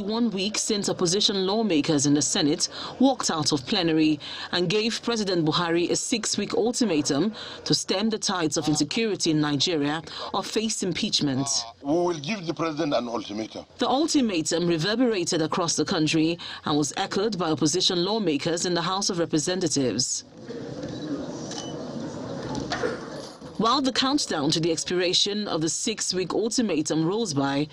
1 week since opposition lawmakers in the Senate walked out of plenary and gave President Buhari a 6-week ultimatum to stem the tides of insecurity in Nigeria or face impeachment. We will give the president an ultimatum. The ultimatum reverberated across the country and was echoed by opposition lawmakers in the House of Representatives. While the countdown to the expiration of the 6-week ultimatum rolls by,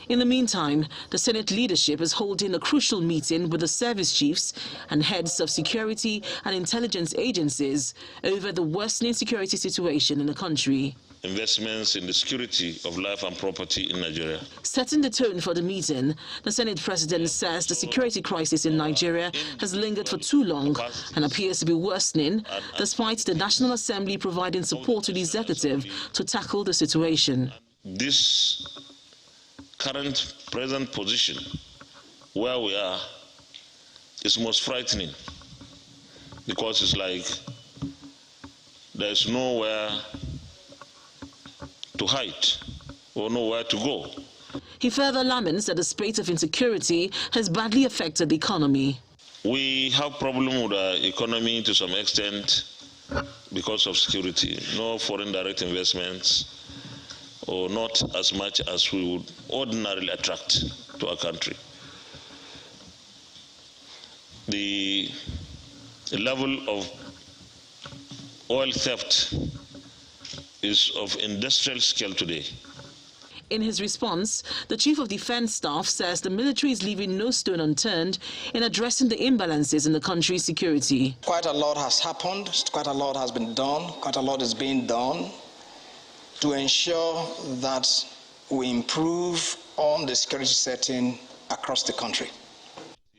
in the meantime, the Senate leadership is holding a crucial meeting with the service chiefs and heads of security and intelligence agencies over the worsening security situation in the country. Investments in the security of life and property in Nigeria. Setting the tone for the meeting, the Senate President says the security crisis in Nigeria has lingered for too long and appears to be worsening, despite the National Assembly providing support to the executive to tackle the situation. This present position where we are is most frightening, because it's like there's nowhere to hide or nowhere to go. He further laments that the spate of insecurity has badly affected the economy. We have problem with the economy to some extent because of security. No foreign direct investments, or not as much as we would ordinarily attract to our country. The level of oil theft is of industrial scale today. In his response, the Chief of Defense Staff says the military is leaving no stone unturned in addressing the imbalances in the country's security. Quite a lot has happened, quite a lot has been done, quite a lot is being done to ensure that we improve on the security setting across the country.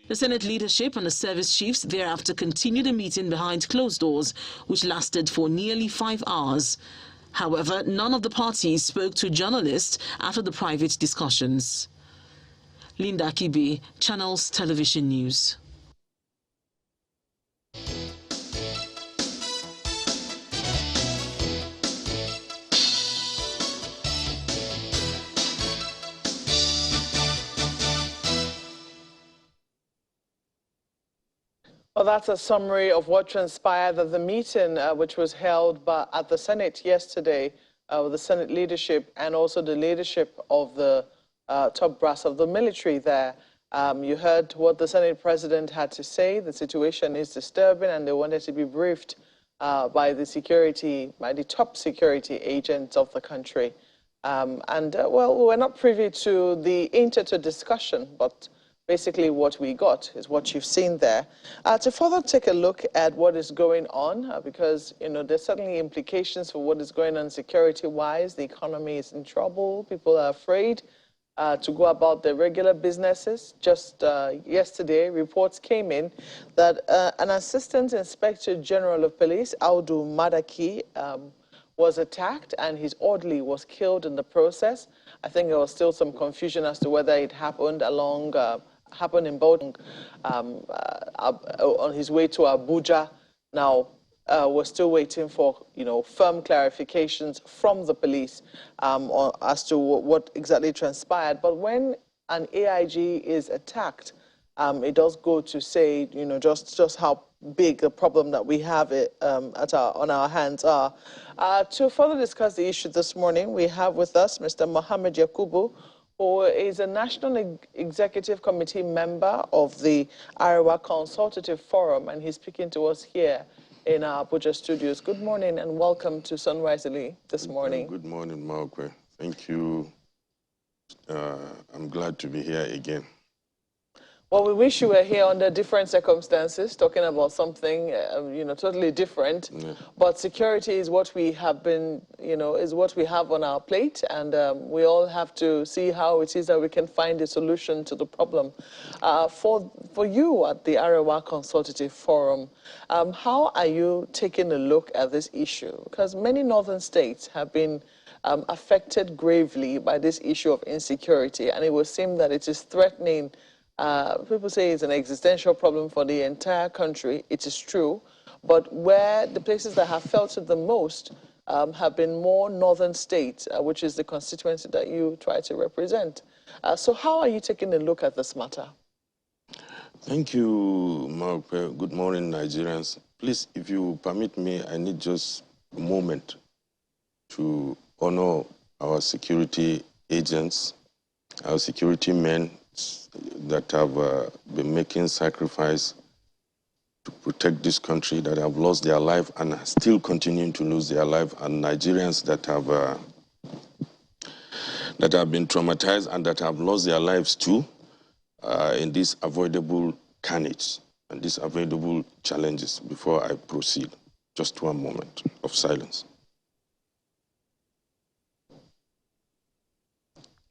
The Senate leadership and the service chiefs thereafter continued the meeting behind closed doors, which lasted for nearly 5 hours. However, none of the parties spoke to journalists after the private discussions. Linda Kibe, Channels Television News. Well, that's a summary of what transpired at the meeting, which was held at the Senate yesterday, with the Senate leadership and also the leadership of the top brass of the military there. You heard what the Senate president had to say. The situation is disturbing, and they wanted to be briefed by the top security agents of the country. Well, we're not privy to the inter discussion, but basically what we got is what you've seen there. To further take a look at what is going on, because, you know, there's certainly implications for what is going on security-wise. The economy is in trouble. People are afraid to go about their regular businesses. Just yesterday, reports came in that an Assistant Inspector General of Police, Audu Madaki, was attacked and his orderly was killed in the process. I think there was still some confusion as to whether it happened happened in Bodung on his way to Abuja. Now, we're still waiting for, you know, firm clarifications from the police as to what exactly transpired. But when an AIG is attacked, it does go to say, you know, just how big the problem that we have on our hands are. To further discuss the issue this morning, we have with us Mr. Mohammed Yakubu, who is a National Executive Committee member of the Arewa Consultative Forum, and he's speaking to us here in our Abuja studios. Good morning and welcome to Sunrise Elite this morning. Good morning, Maokwe. Thank you. I'm glad to be here again. Well, we wish you were here under different circumstances, talking about something, you know, totally different. Yeah. But security is what we have been, you know, is what we have on our plate, and we all have to see how it is that we can find a solution to the problem. For you at the Arewa Consultative Forum, how are you taking a look at this issue? Because many northern states have been affected gravely by this issue of insecurity, and it would seem that it is threatening. People say it's an existential problem for the entire country. It is true. But where the places that have felt it the most have been more northern states, which is the constituency that you try to represent. So how are you taking a look at this matter? Thank you, Mark. Good morning, Nigerians. Please, if you permit me, I need just a moment to honor our security agents, our security men that have been making sacrifice to protect this country, that have lost their life and are still continuing to lose their life, and Nigerians that have been traumatized and that have lost their lives too in this avoidable carnage and these avoidable challenges. Before I proceed, just one moment of silence.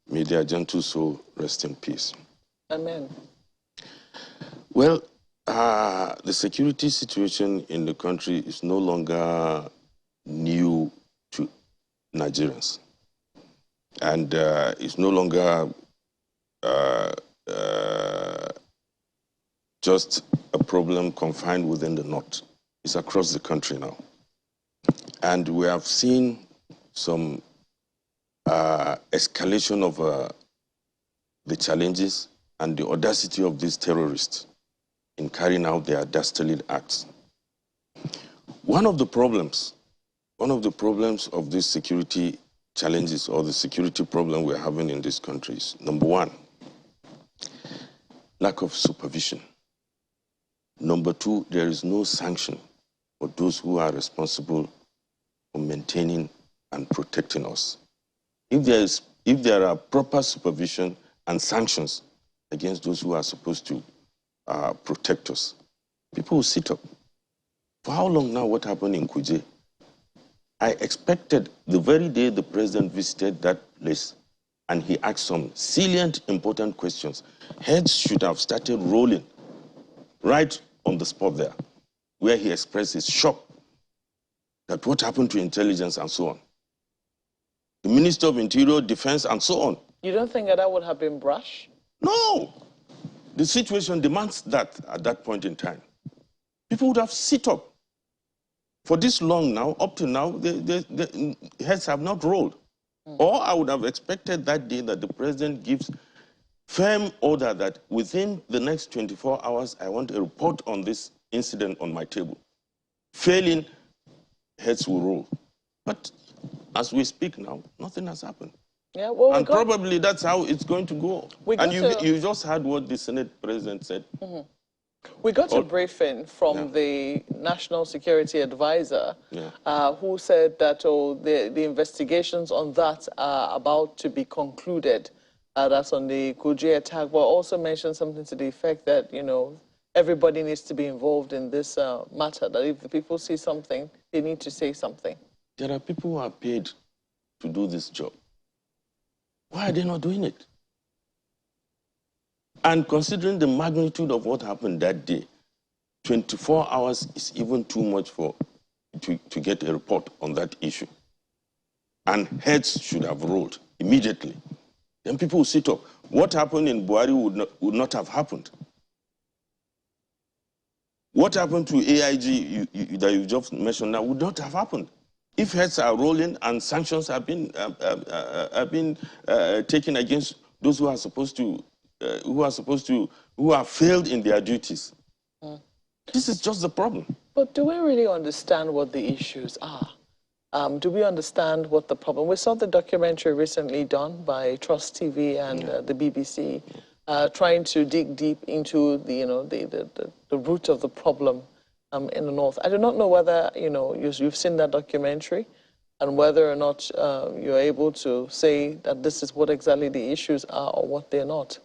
May their gentle soul rest in peace. Amen. Well, the security situation in the country is no longer new to Nigerians. And it's no longer just a problem confined within the North. It's across the country now. And we have seen some escalation of the challenges and the audacity of these terrorists in carrying out their dastardly acts. One of the problems of these security challenges, or the security problem we're having in this country, is, number one, lack of supervision. Number two, there is no sanction for those who are responsible for maintaining and protecting us. If there are proper supervision and sanctions against those who are supposed to protect us, people will sit up. For how long now? What happened in Kuje? I expected the very day the president visited that place and he asked some salient, important questions, heads should have started rolling right on the spot there, where he expressed his shock that what happened to intelligence and so on. The Minister of Interior, Defense, and so on. You don't think that would have been brash? No. The situation demands that at that point in time. People would have sit up. For this long now, up to now, the heads have not rolled. Or I would have expected that day that the president gives firm order that within the next 24 hours, I want a report on this incident on my table. Failing, heads will roll. But as we speak now, nothing has happened. Yeah, well, and probably that's how it's going to go. And you just heard what the Senate president said. Mm-hmm. We got a briefing from the National Security Advisor who said that the investigations on that are about to be concluded. That's on the Kuje attack, but also mentioned something to the effect that, you know, everybody needs to be involved in this matter, that if the people see something, they need to say something. There are people who are paid to do this job. Why are they not doing it? And considering the magnitude of what happened that day, 24 hours is even too much to get a report on that issue. And heads should have rolled immediately. Then people will sit up. What happened in Buhari would not have happened. What happened to AIG that you just mentioned now would not have happened. If heads are rolling and sanctions have been taken against those who are supposed to, who have failed in their duties. This is just the problem. But do we really understand what the issues are? Do we understand what the problem? We saw the documentary recently done by Trust TV and the BBC, trying to dig deep into the root of the problem in the North. I do not know whether you've seen that documentary, and whether or not you're able to say that this is what exactly the issues are or what they're not.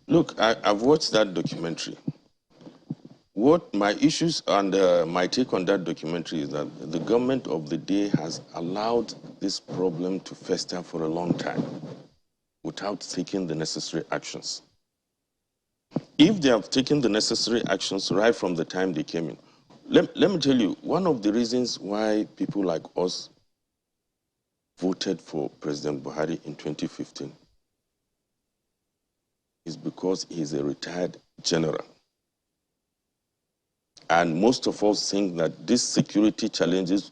Look, I've watched that documentary. What my issues and my take on that documentary is that the government of the day has allowed this problem to fester for a long time without taking the necessary actions. If they have taken the necessary actions right from the time they came in, let me tell you, one of the reasons why people like us voted for President Buhari in 2015 is because he's a retired general. And most of us think that these security challenges,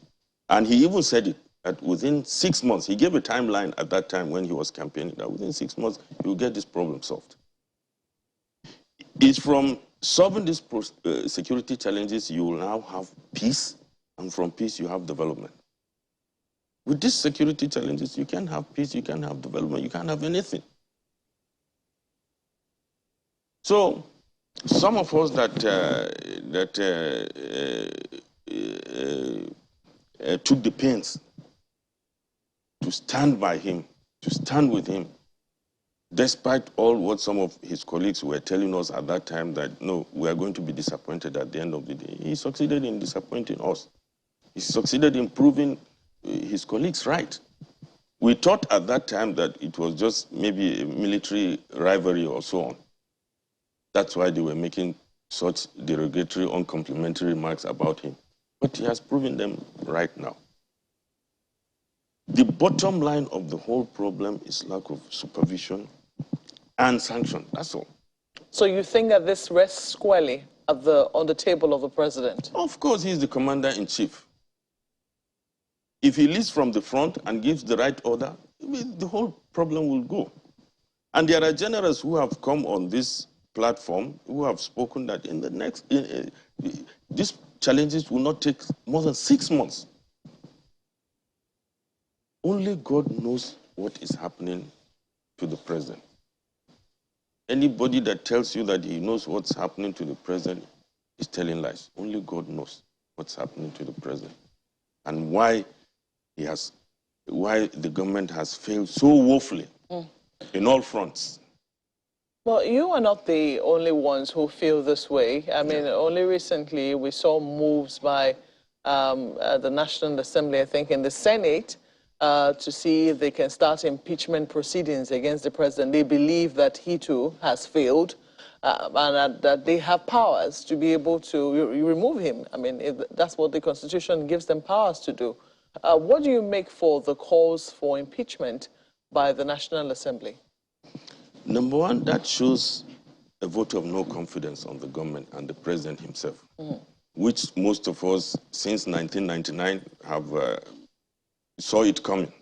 and he even said it, that within 6 months, he gave a timeline at that time when he was campaigning, that within 6 months, he will get this problem solved. It's from solving these security challenges, you will now have peace, and from peace, you have development. With these security challenges, you can't have peace, you can't have development, you can't have anything. So, some of us that took the pains to stand by him, to stand with him, despite all what some of his colleagues were telling us at that time that, no, we are going to be disappointed at the end of the day. He succeeded in disappointing us. He succeeded in proving his colleagues right. We thought at that time that it was just maybe a military rivalry or so on. That's why they were making such derogatory, uncomplimentary remarks about him. But he has proven them right now. The bottom line of the whole problem is lack of supervision and sanction. That's all. So you think that this rests squarely at on the table of the president? Of course, he's the commander-in-chief. If he leads from the front and gives the right order, the whole problem will go. And there are generals who have come on this platform who have spoken that in the next, these challenges will not take more than 6 months. Only God knows what is happening to the president. Anybody that tells you that he knows what's happening to the president is telling lies. Only God knows what's happening to the president and why the government has failed so woefully in all fronts. Well, you are not the only ones who feel this way. I mean, only recently we saw moves by the National Assembly, I think, in the Senate, to see if they can start impeachment proceedings against the president. They believe that he too has failed and that they have powers to be able to remove him. I mean, if that's what the Constitution gives them powers to do. What do you make for the calls for impeachment by the National Assembly? Number one, that shows a vote of no confidence on the government and the president himself, which most of us since 1999 have saw it coming.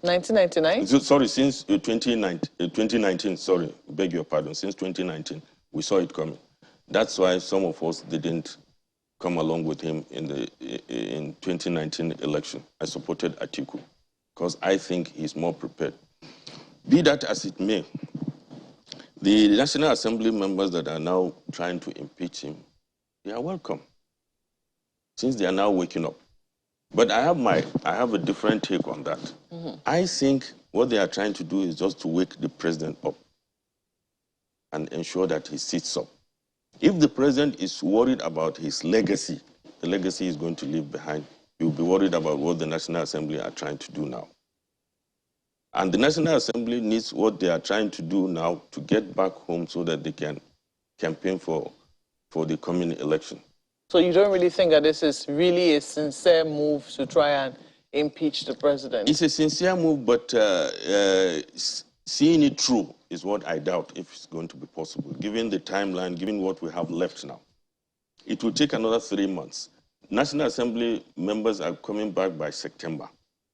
1999? Sorry, since 2019, sorry, beg your pardon, since 2019, we saw it coming. That's why some of us didn't come along with him in 2019 election. I supported Atiku because I think he's more prepared. Be that as it may, the National Assembly members that are now trying to impeach him, they are welcome, since they are now waking up. But I have a different take on that. I think what they are trying to do is just to wake the president up and ensure that he sits up. If the president is worried about his legacy, the legacy is going to leave behind. He will be worried about what the National Assembly are trying to do now. And the National Assembly needs what they are trying to do now to get back home so that they can campaign for the coming election. So you don't really think that this is really a sincere move to try and impeach the president? It's a sincere move, but seeing it through is what I doubt if it's going to be possible, given the timeline, given what we have left now. It will take another 3 months. National Assembly members are coming back by September.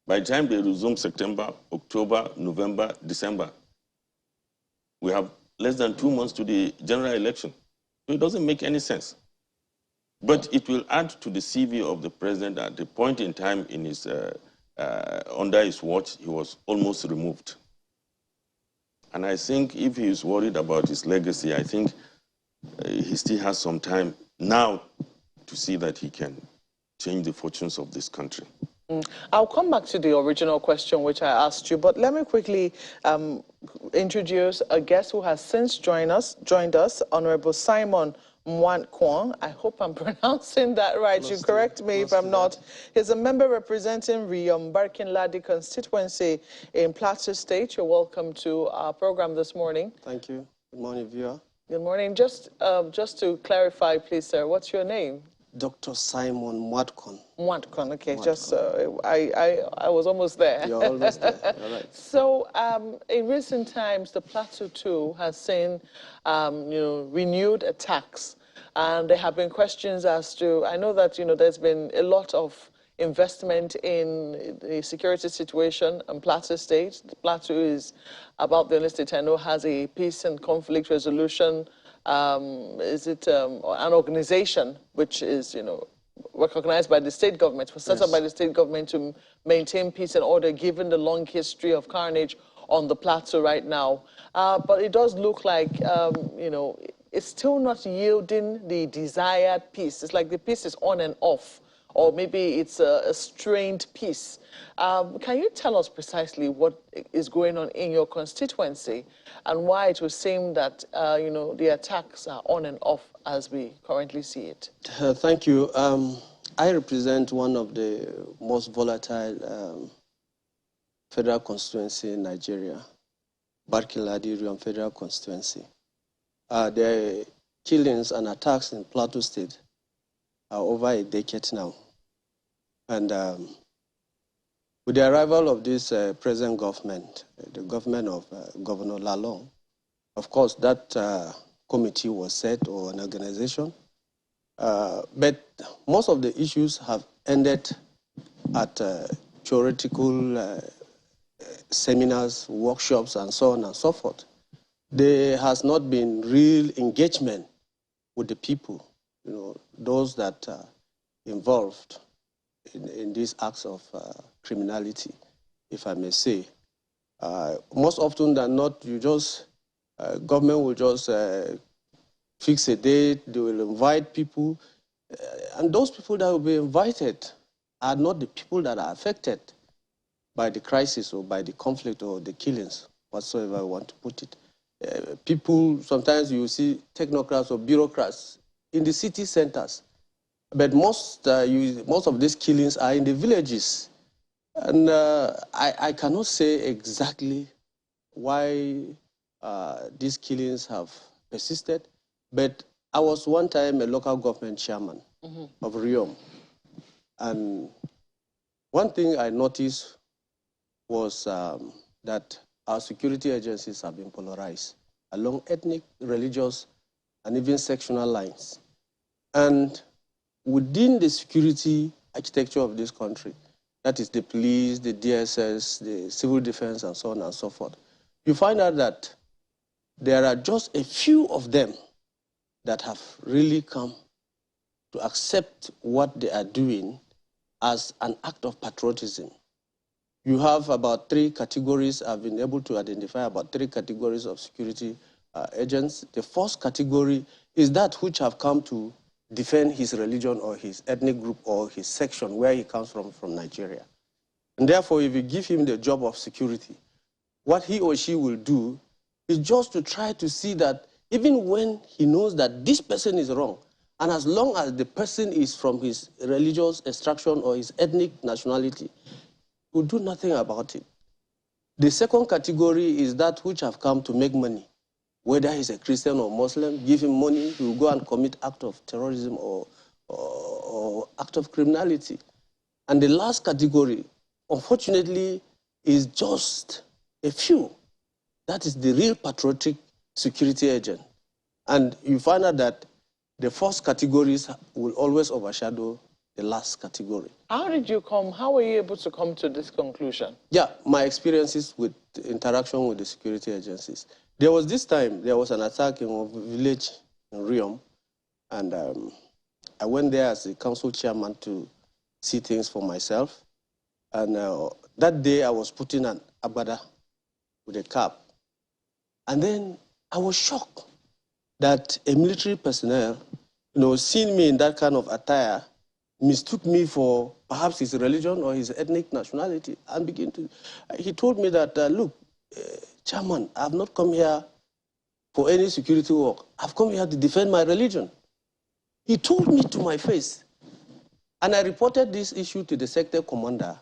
By the time they resume September, October, November, December, we have less than 2 months to the general election. So it doesn't make any sense. But it will add to the CV of the president. At the point in time in his, under his watch, he was almost removed. And I think if he is worried about his legacy, I think he still has some time now to see that he can change the fortunes of this country. I'll come back to the original question which I asked you, but let me quickly introduce a guest who has since joined us, Honorable Simon Mwankwon. I hope I'm pronouncing that right. You correct me if I'm not. He's a member representing Riyom Barkinladi constituency in Plateau State. You're welcome to our program this morning. Thank you. Good morning, viewer. Good morning. Just to clarify, please, sir, what's your name? Dr. Simon Mwankwon. Mwankwon, okay. Mwankwon. Just I was almost there. You're almost there. You're right. So in recent times, the Plateau too has seen renewed attacks, and there have been questions as to. I know that there's been a lot of investment in the security situation in Plateau State. Plateau is about the only state I know has a peace and conflict resolution. Is it an organization which is, recognized by the state government, was set up by the state government to maintain peace and order, given the long history of carnage on the plateau right now. But it does look like, it's still not yielding the desired peace. It's like the peace is on and off, or maybe it's a strained peace. Can you tell us precisely what is going on in your constituency and why it would seem that, the attacks are on and off as we currently see it? Thank you. I represent one of the most volatile federal constituency in Nigeria, Barkin-Ladi Federal Constituency. The killings and attacks in Plateau State are over a decade now. And with the arrival of this present government, the government of Governor Lalong, of course, that committee was set, or an organization. But most of the issues have ended at theoretical seminars, workshops, and so on and so forth. There has not been real engagement with the people, those that are involved in these acts of criminality, if I may say. Most often than not, government will just fix a date, they will invite people, and those people that will be invited are not the people that are affected by the crisis or by the conflict or the killings, whatsoever I want to put it. People, sometimes you see technocrats or bureaucrats in the city centers, but most of these killings are in the villages. And I cannot say exactly why these killings have persisted, but I was one time a local government chairman of Riom. And one thing I noticed was that our security agencies have been polarized along ethnic, religious, and even sectional lines. And within the security architecture of this country, that is the police, the DSS, the civil defense, and so on and so forth, you find out that there are just a few of them that have really come to accept what they are doing as an act of patriotism. You have about 3 categories. I've been able to identify about 3 categories of security agents. The first category is that which have come to defend his religion or his ethnic group or his section where he comes from Nigeria. And therefore, if you give him the job of security, what he or she will do is just to try to see that even when he knows that this person is wrong, and as long as the person is from his religious extraction or his ethnic nationality, will do nothing about it. The second category is that which have come to make money. Whether he's a Christian or Muslim, give him money, he will go and commit act of terrorism or act of criminality. And the last category, unfortunately, is just a few. That is the real patriotic security agent. And you find out that the first categories will always overshadow the last category. How were you able to come to this conclusion? Yeah, my experiences with interaction with the security agencies. There was this time, there was an attack in a village in Riom, and I went there as a council chairman to see things for myself. And that day I was putting an abada with a cap. And then I was shocked that a military personnel, seeing me in that kind of attire, mistook me for perhaps his religion or his ethnic nationality, and he told me that, look, Chairman, I have not come here for any security work. I've come here to defend my religion. He told me to my face. And I reported this issue to the sector commander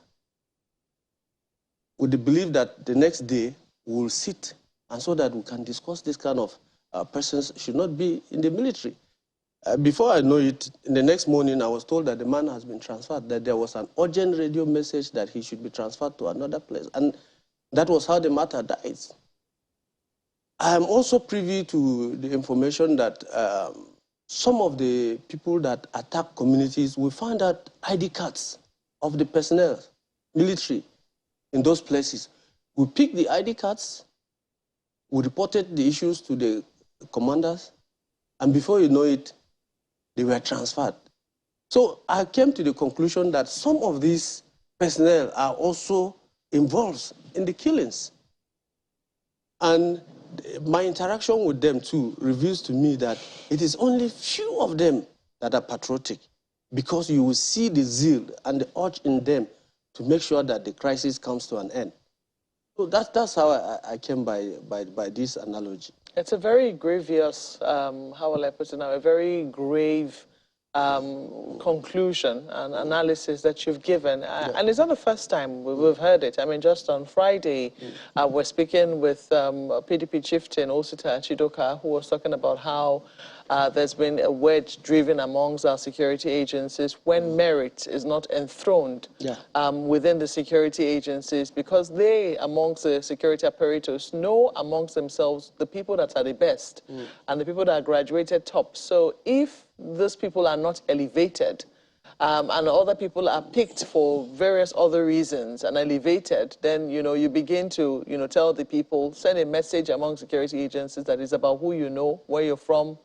with the belief that the next day we'll sit and so that we can discuss this kind of persons should not be in the military. Before I know it, in the next morning, I was told that the man has been transferred, that there was an urgent radio message that he should be transferred to another place. And that was how the matter died. I am also privy to the information that some of the people that attack communities, we found out ID cards of the personnel, military, in those places. We picked the ID cards, we reported the issues to the commanders, and before you know it, they were transferred. So I came to the conclusion that some of these personnel are also involved in the killings. And my interaction with them too reveals to me that it is only few of them that are patriotic, because you will see the zeal and the urge in them to make sure that the crisis comes to an end. So that's how I came by this analogy. It's a very grievous, how will I put it now, a very grave conclusion and analysis that you've given. And it's not the first time we've heard it. I mean, just on Friday, we're speaking with PDP chieftain Osita Chidoka, who was talking about how there's been a wedge driven amongst our security agencies when merit is not enthroned within the security agencies, because they, amongst the security apparatus, know amongst themselves the people that are the best and the people that are graduated top. So if those people are not elevated and other people are picked for various other reasons and elevated, then, you know, you begin to, you know, tell the people, send a message among security agencies that is about who you know, where you're from,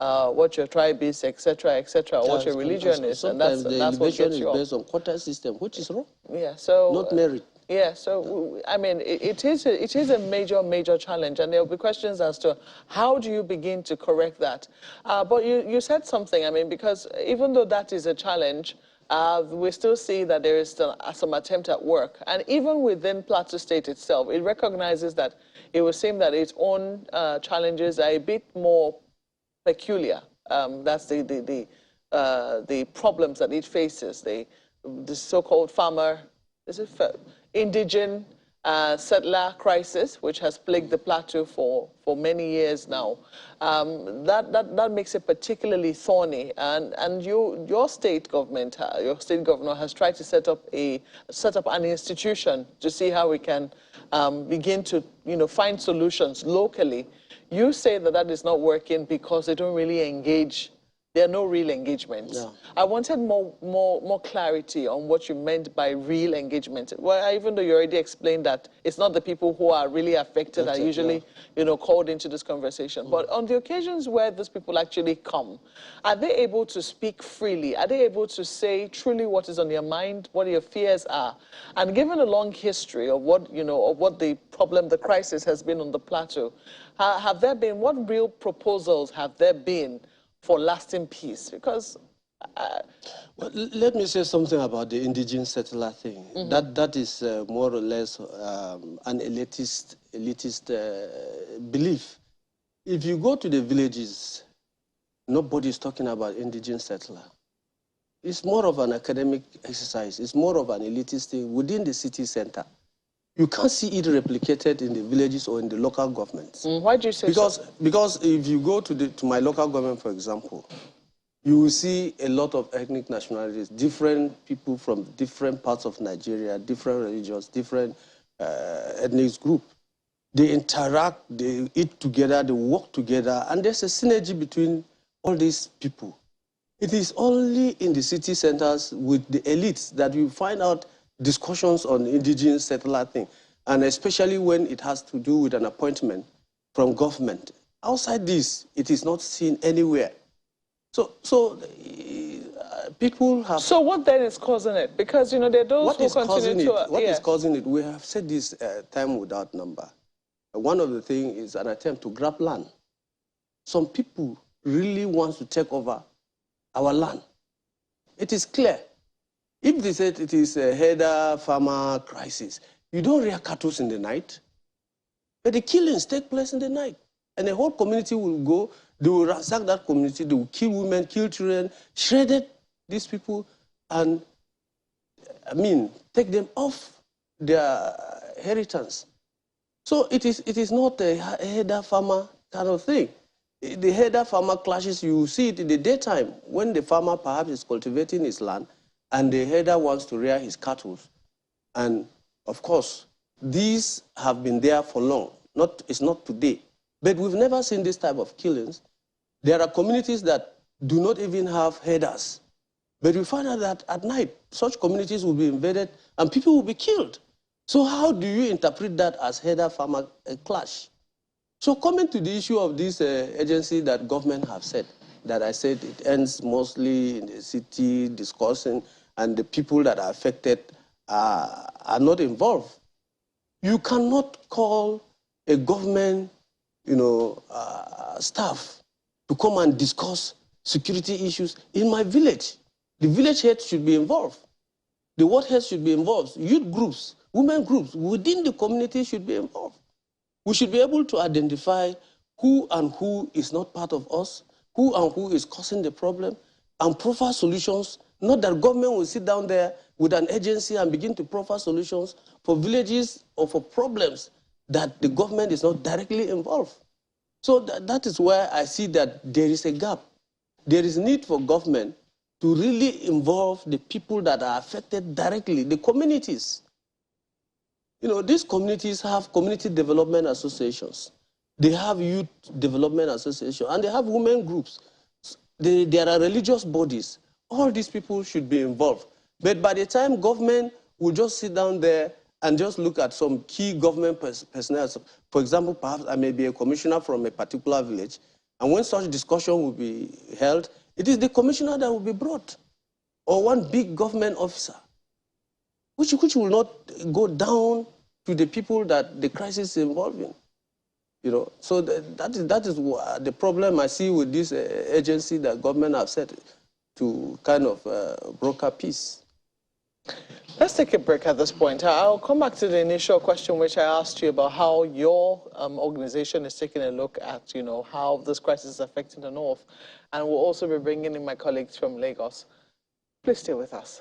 what your tribe is, etc., what your religion is, and that's what gets you up. Sometimes the elevation is based on quota system, which is wrong. Yeah, so not merit. Yeah, so I mean, it is a major challenge, and there will be questions as to how do you begin to correct that. But you said something. I mean, because even though that is a challenge, we still see that there is still some attempt at work, and even within Plateau State itself, it recognizes that it would seem that its own challenges are a bit more peculiar. That's the problems that it faces. The so-called farmer, indigent settler crisis, which has plagued the plateau for many years now. That makes it particularly thorny. And your state government, your state governor has tried to set up an institution to see how we can begin to, you know, find solutions locally. You say that is not working because they don't really engage. There are no real engagements. No. I wanted more clarity on what you meant by real engagement. Well, even though you already explained that it's not the people who are really affected that are usually, you know, called into this conversation. But on the occasions where those people actually come, are they able to speak freely? Are they able to say truly what is on their mind, what your fears are? And given a long history of what, you know, of what the problem, the crisis has been on the plateau, have there been, what real proposals have there been for lasting peace? Because well, let me say something about the indigenous settler thing. That is more or less an elitist belief. If you go to the villages, nobody is talking about indigenous settler. It's more of an academic exercise. It's more of an elitist thing within the city center. You can't see it replicated in the villages or in the local governments. Why do you say so? Because if you go to my local government, for example, you will see a lot of ethnic nationalities, different people from different parts of Nigeria, different religions, different ethnic groups. They interact, they eat together, they work together, and there's a synergy between all these people. It is only in the city centers with the elites that you find out discussions on indigenous settler thing, and especially when it has to do with an appointment from government. Outside this, it is not seen anywhere. So people have... So what then is causing it? Because, you know, there are those who continue to... What is causing it? We have said this time without number. One of the things is an attempt to grab land. Some people really want to take over our land. It is clear. If they said it is a header farmer crisis, you don't rear cattle in the night. But the killings take place in the night. And the whole community will go, they will ransack that community, they will kill women, kill children, shredded these people, and, I mean, take them off their inheritance. So it is not a header farmer kind of thing. The header farmer clashes, you see it in the daytime, when the farmer perhaps is cultivating his land, and the header wants to rear his cattle. And, of course, these have been there for long. It's not today. But we've never seen this type of killings. There are communities that do not even have headers. But you find out that at night, such communities will be invaded and people will be killed. So how do you interpret that as header-farmer clash? So coming to the issue of this agency that government have said, that I said it ends mostly in the city discussing, and the people that are affected are not involved. You cannot call a government, staff to come and discuss security issues in my village. The village head should be involved. The ward head should be involved. Youth groups, women groups within the community should be involved. We should be able to identify who and who is not part of us, who and who is causing the problem, and proffer solutions. Not that government will sit down there with an agency and begin to proffer solutions for villages or for problems that the government is not directly involved. So that is where I see that there is a gap. There is need for government to really involve the people that are affected directly, the communities. These communities have community development associations. They have youth development associations, and they have women groups. There are religious bodies. All these people should be involved. But by the time government will just sit down there and just look at some key government personnel, for example, perhaps I may be a commissioner from a particular village, and when such discussion will be held, it is the commissioner that will be brought, or one big government officer, which will not go down to the people that the crisis is involving. So that is the problem I see with this agency that government have set to kind of broker peace. Let's take a break at this point. I'll come back to the initial question which I asked you about how your organization is taking a look at, how this crisis is affecting the North. And we'll also be bringing in my colleagues from Lagos. Please stay with us.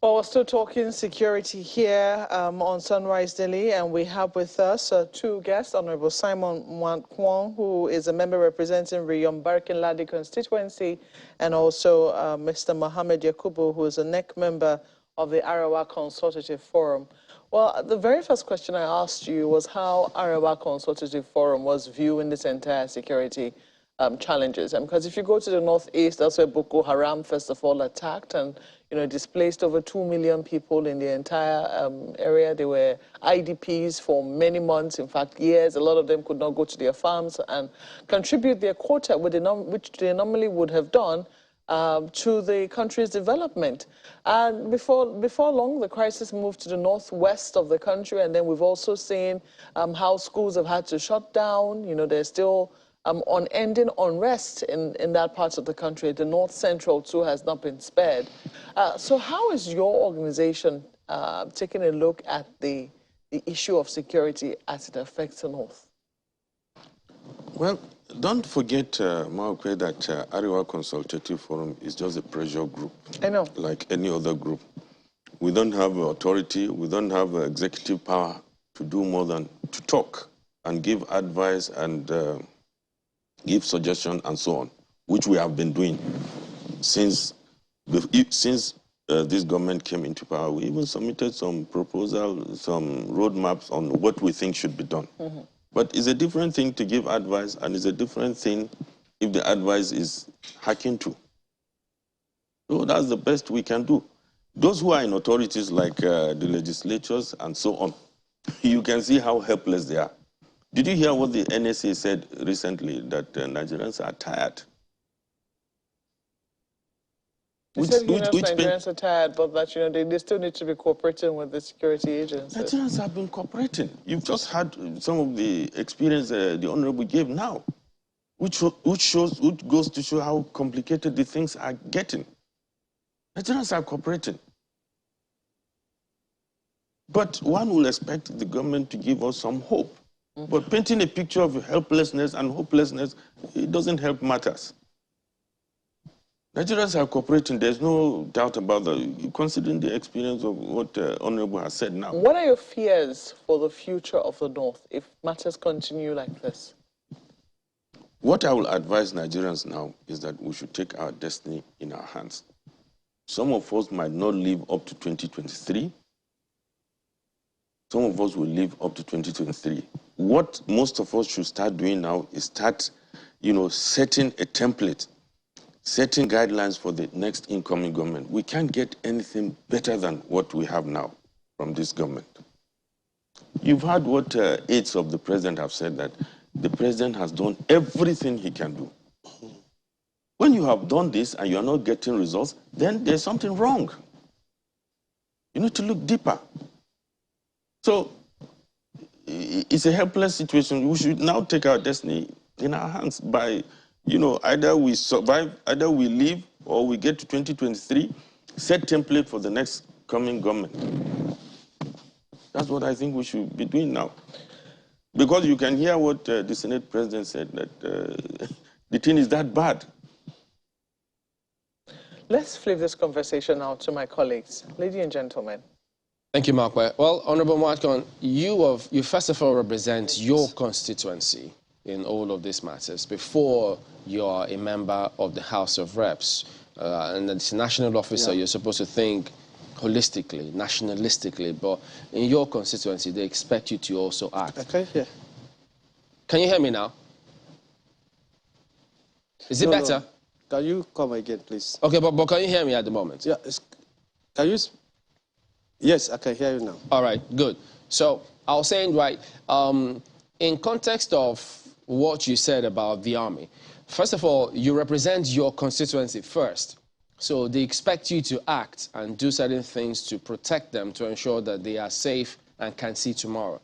Well, we're still talking security here on Sunrise Daily, and we have with us two guests, Honorable Simon Kwon, who is a member representing Riyom Barkin-Ladi constituency, and also Mr. Mohammed Yakubu, who is a NEC member of the Arewa Consultative Forum. Well, the very first question I asked you was how Arewa Consultative Forum was viewing this entire security challenges. Because if you go to the northeast, that's where Boko Haram first of all attacked and displaced over 2 million people in the entire area. They were IDPs for many months, in fact years. A lot of them could not go to their farms and contribute their quota, which they normally would have done to the country's development. And before long, the crisis moved to the northwest of the country, and then we've also seen how schools have had to shut down. There's still unending unrest in that part of the country. The north central too has not been spared. So how is your organization taking a look at the issue of security as it affects the north? Well, don't forget, Maokwe, that Arewa Consultative Forum is just a pressure group. I know. Like any other group. We don't have authority, we don't have executive power to do more than to talk and give advice and give suggestions and so on, which we have been doing since this government came into power. We even submitted some proposals, some roadmaps on what we think should be done. Mm-hmm. But it's a different thing to give advice, and it's a different thing if the advice is hacking to. So that's the best we can do. Those who are in authorities like the legislatures and so on, you can see how helpless they are. Did you hear what the NSA said recently, that Nigerians are tired? Nigerians are tired, but that they still need to be cooperating with the security agencies. Nigerians have been cooperating. You've just had some of the experience the Honorable gave now, which goes to show how complicated the things are getting. Nigerians are cooperating. But one will expect the government to give us some hope. Mm-hmm. But painting a picture of helplessness and hopelessness, it doesn't help matters. Nigerians are cooperating. There's no doubt about that, considering the experience of what Honorable has said now. What are your fears for the future of the North if matters continue like this? What I will advise Nigerians now is that we should take our destiny in our hands. Some of us might not live up to 2023. some of us will live up to 2023. What most of us should start doing now is start, setting a template, setting guidelines for the next incoming government. We can't get anything better than what we have now from this government. You've heard what aides of the president have said, that the president has done everything he can do. When you have done this and you are not getting results, then there's something wrong. You need to look deeper. So it's a helpless situation. We should now take our destiny in our hands by, either we survive, either we live, or we get to 2023, set template for the next coming government. That's what I think we should be doing now. Because you can hear what the Senate president said, that the thing is that bad. Let's flip this conversation now to my colleagues. Ladies and gentlemen. Thank you, Mark. Well, Honorable Markon, you first of all represent your constituency in all of these matters before you are a member of the House of Reps. And as a national officer, you're supposed to think holistically, nationalistically, but in your constituency, they expect you to also act. Okay, yeah. Can you hear me now? Is it better? No. Can you come again, please? Okay, but can you hear me at the moment? Yeah, can you... Yes, I can hear you now. All right, good. So I was saying, right, in context of what you said about the army, first of all, you represent your constituency first. So they expect you to act and do certain things to protect them, to ensure that they are safe and can see tomorrow.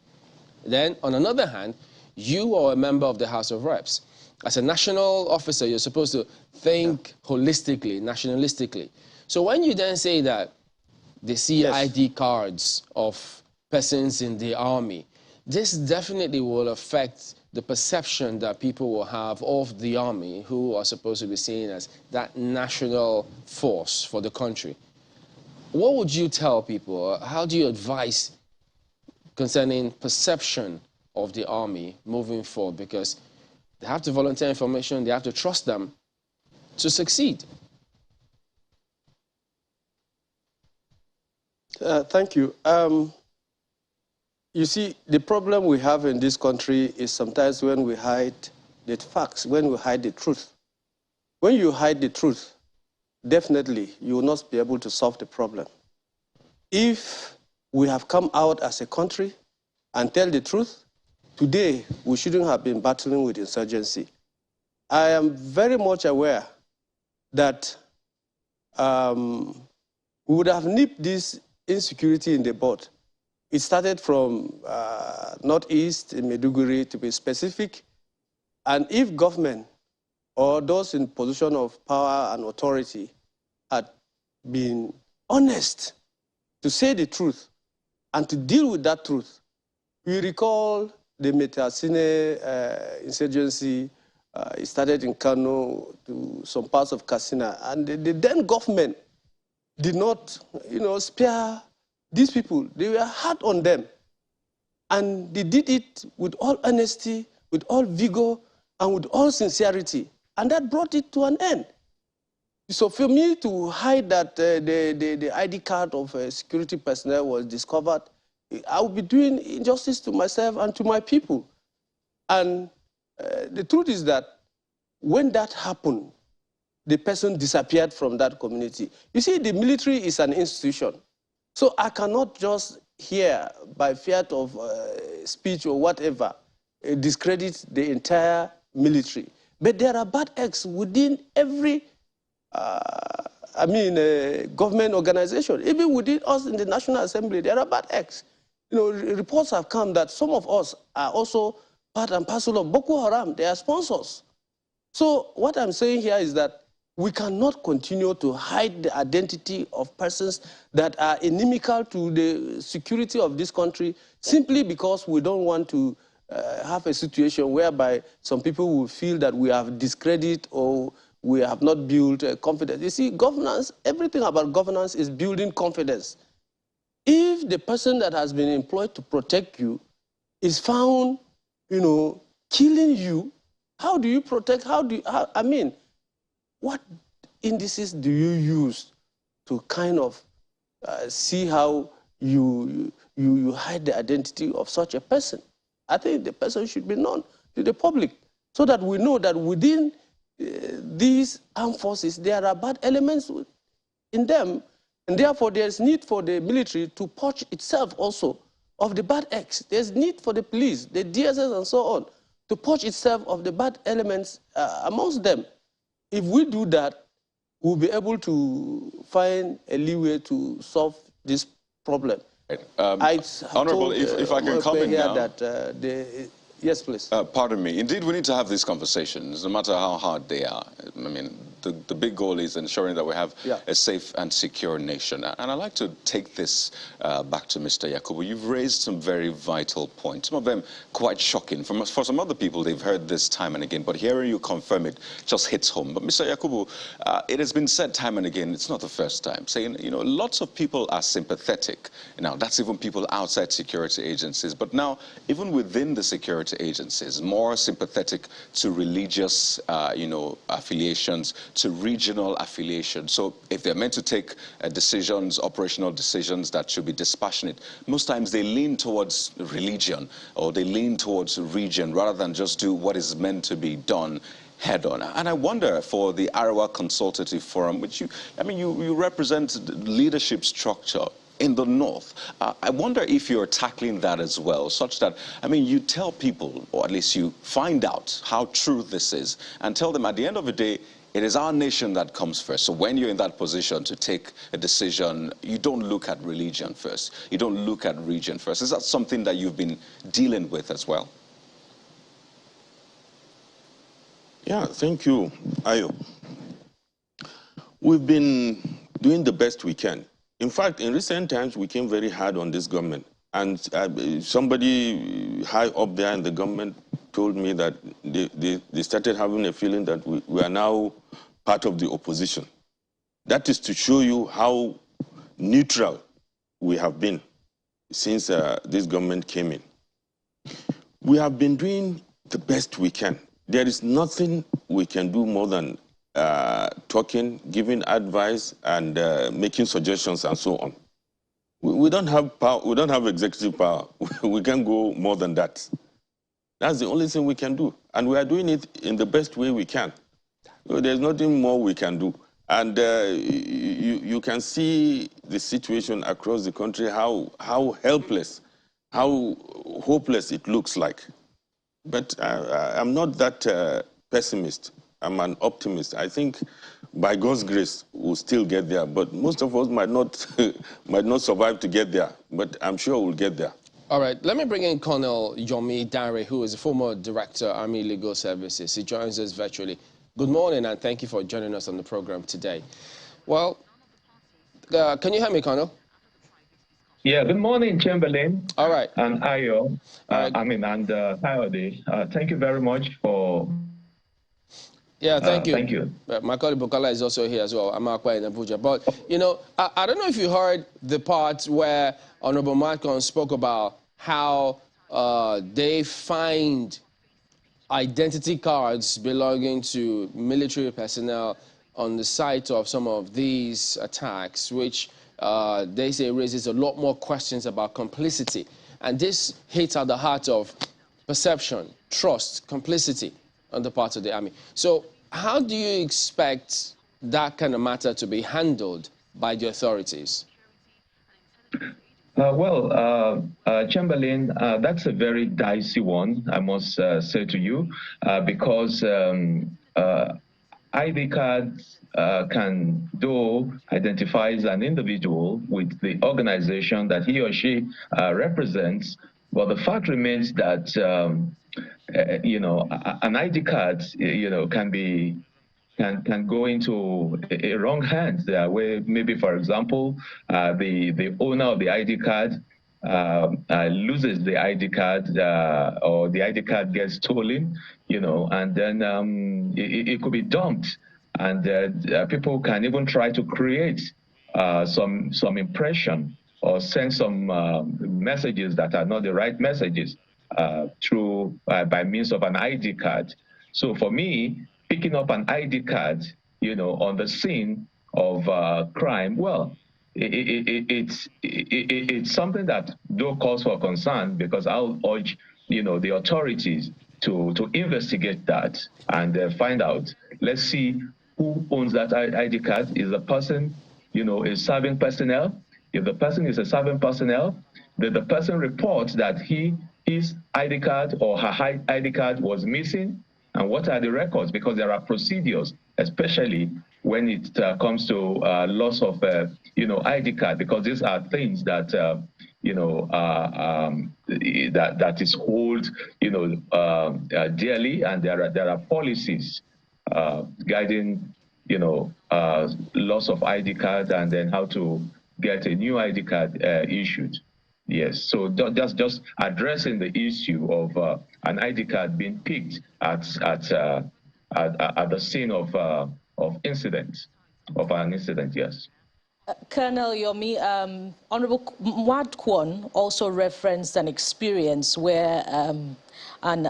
Then, on another hand, you are a member of the House of Reps. As a national officer, you're supposed to think holistically, nationalistically. So when you then say that they see ID cards of persons in the army, this definitely will affect the perception that people will have of the army, who are supposed to be seen as that national force for the country. What would you tell people? How do you advise concerning perception of the army moving forward? Because they have to volunteer information, they have to trust them to succeed. Thank you. You see, the problem we have in this country is sometimes when we hide the facts, when we hide the truth. When you hide the truth, definitely you will not be able to solve the problem. If we have come out as a country and tell the truth, today we shouldn't have been battling with insurgency. I am very much aware that we would have nipped this insecurity in the bud. It started from northeast in Maiduguri, to be specific. And if government or those in position of power and authority had been honest to say the truth and to deal with that truth, we recall the Metasine insurgency. It started in Kano to some parts of Katsina. And the then government did not, spare these people. They were hard on them. And they did it with all honesty, with all vigor, and with all sincerity. And that brought it to an end. So for me to hide that the ID card of security personnel was discovered, I would be doing injustice to myself and to my people. And the truth is that when that happened, the person disappeared from that community. You see, the military is an institution. So I cannot just here, by fiat of speech or whatever, discredit the entire military. But there are bad eggs within every, government organization. Even within us in the National Assembly, there are bad eggs. Reports have come that some of us are also part and parcel of Boko Haram. They are sponsors. So what I'm saying here is that we cannot continue to hide the identity of persons that are inimical to the security of this country simply because we don't want to have a situation whereby some people will feel that we have discredit or we have not built confidence. You see, governance, everything about governance is building confidence. If the person that has been employed to protect you is found, killing you, how do you protect, what indices do you use to kind of see how you hide the identity of such a person. I think the person should be known to the public so that we know that within these armed forces, there are bad elements in them, and therefore there's need for the military to purge itself also of the bad acts. There's need for the police, the DSS and so on, to purge itself of the bad elements amongst them. If we do that, we'll be able to find a leeway to solve this problem. Honourable, if I can come in now. Yes, please. Pardon me. Indeed, we need to have these conversations, no matter how hard they are. I mean, the big goal is ensuring that we have a safe and secure nation. And I'd like to take this back to Mr. Yakubu. You've raised some very vital points, some of them quite shocking. For some other people, they've heard this time and again, but hearing you confirm it just hits home. But Mr. Yakubu, it has been said time and again, it's not the first time, saying, you know, lots of people are sympathetic. Now, that's even people outside security agencies. But now, even within the security agencies, more sympathetic to religious, you know, affiliations, to regional affiliations. So if they're meant to take decisions, operational decisions that should be dispassionate, most times they lean towards religion or they lean towards region rather than just do what is meant to be done head on. And I wonder for the Arewa Consultative Forum, which you represent leadership structure in the north. I wonder if you're tackling that as well, such that, I mean, you tell people, or at least you find out how true this is, and tell them at the end of the day, it is our nation that comes first. So when you're in that position to take a decision, you don't look at religion first. You don't look at region first. Is that something that you've been dealing with as well? Yeah, thank you, Ayo. We've been doing the best we can. In fact, in recent times, we came very hard on this government. And somebody high up there in the government told me that they started having a feeling that we are now part of the opposition. That is to show you how neutral we have been since this government came in. We have been doing the best we can. There is nothing we can do more than talking, giving advice, and making suggestions and so on. We don't have power. We don't have executive power. We can't go more than that. That's the only thing we can do, and we are doing it in the best way we can. There's nothing more we can do, and you can see the situation across the country, how helpless, how hopeless it looks like. But I'm not that pessimist. I'm an optimist. I think by God's grace, we'll still get there. But most of us might not survive to get there. But I'm sure we'll get there. All right, let me bring in Colonel Yomi Dare, who is a former Director, Army Legal Services. He joins us virtually. Good morning, and thank you for joining us on the program today. Well, can you hear me, Colonel? Yeah, good morning, Chamberlain. All right. And Ayo, and Coyote. Thank you very much for... Yeah, thank you. Thank you. My colleague Bukola is also here as well. I'm Akwa in Abuja. But, you know, I don't know if you heard the part where Honorable Malcolm spoke about how they find identity cards belonging to military personnel on the site of some of these attacks, which they say raises a lot more questions about complicity. And this hits at the heart of perception, trust, complicity on the part of the army. So how do you expect that kind of matter to be handled by the authorities? Chamberlain, that's a very dicey one, I must say to you, because ID cards can, though, identifies an individual with the organization that he or she represents, but the fact remains that you know, an ID card, you know, can go into a wrong hands, where maybe, for example, the owner of the ID card loses the ID card, or the ID card gets stolen, you know, and then it could be dumped, and people can even try to create some impression or send some messages that are not the right messages through by means of an ID card. So for me, picking up an ID card, you know, on the scene of crime, well, it's something that though calls for concern, because I'll urge, the authorities to investigate that and find out. Let's see who owns that ID card. Is the person, is serving personnel? If the person is a serving personnel, then the person reports that his ID card or her ID card was missing. And what are the records? Because there are procedures, especially when it comes to loss of, ID card, because these are things that, that is hold, dearly, and there are policies guiding, loss of ID card and then how to get a new ID card issued. Yes, so just addressing the issue of an ID card being picked at the scene of an incident. Yes. Colonel Yomi, Honorable Mwad Kwon also referenced an experience where an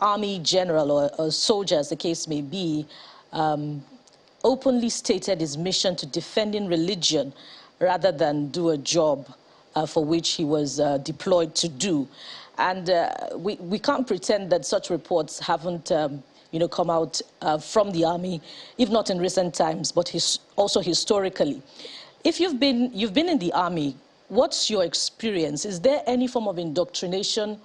army general or soldier, as the case may be, openly stated his mission to defending religion rather than do a job for which he was deployed to do. And we can't pretend that such reports haven't come out from the army, if not in recent times, but also historically. If you've been in the army, what's your experience? Is there any form of indoctrination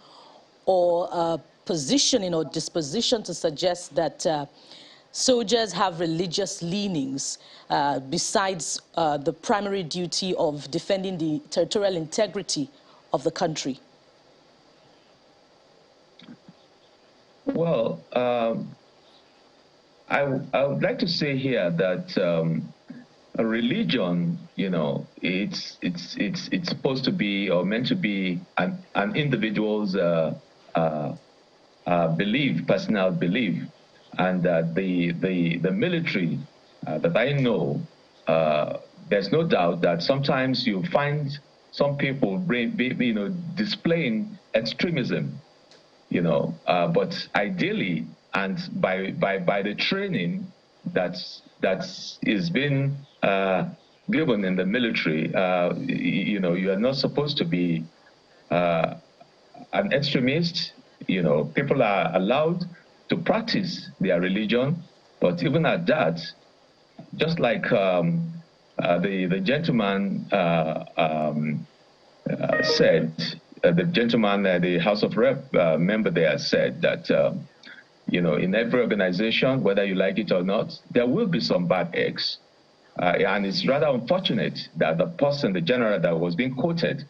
or positioning or disposition to suggest that soldiers have religious leanings besides the primary duty of defending the territorial integrity of the country? Well, I would like to say here that a religion, it's supposed to be or meant to be an individual's belief, personal belief, and the military that I know, there's no doubt that sometimes you find some people displaying extremism, but ideally and by the training that is being given in the military, you are not supposed to be an extremist. People are allowed to practice their religion, but even at that, just like the gentleman said, the gentleman, the House of Rep member there said that, in every organization, whether you like it or not, there will be some bad eggs. And it's rather unfortunate that the person, the general that was being quoted,